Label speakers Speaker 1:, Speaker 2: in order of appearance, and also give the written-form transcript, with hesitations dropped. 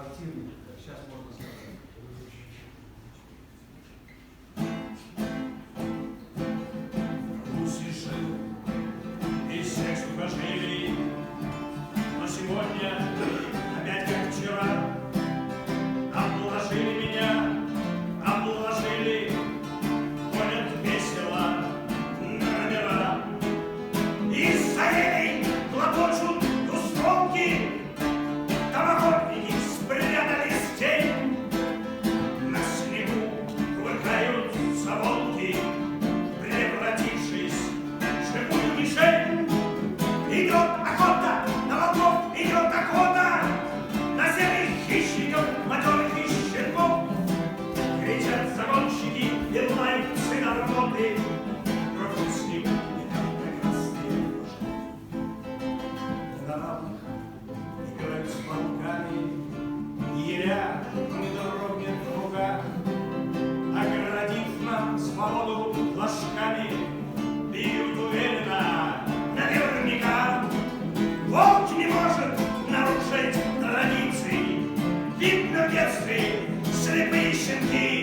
Speaker 1: спортивный, как сейчас можно сказать.
Speaker 2: Русь решил из всех, что жили, но сегодня опять как вчера обложили меня, обложили, ходят весело на номера. Из зарей хлопочут двустволки, там охотники спрятались в тень. На снегу кувыркаются волки, превратившись в живую мишень. Идет охота на волков, идет охота на серых хищников, матерых и щенков. Кричат загонщики и лаются на работы, кровь с ним и там прекрасные рожки. На равных играют с волками, еля помидорами в руках, огородив нам свободу флажками, бьют уверенно, наверняка. Волк не может нарушить традиции, видно в детстве слепые щенки.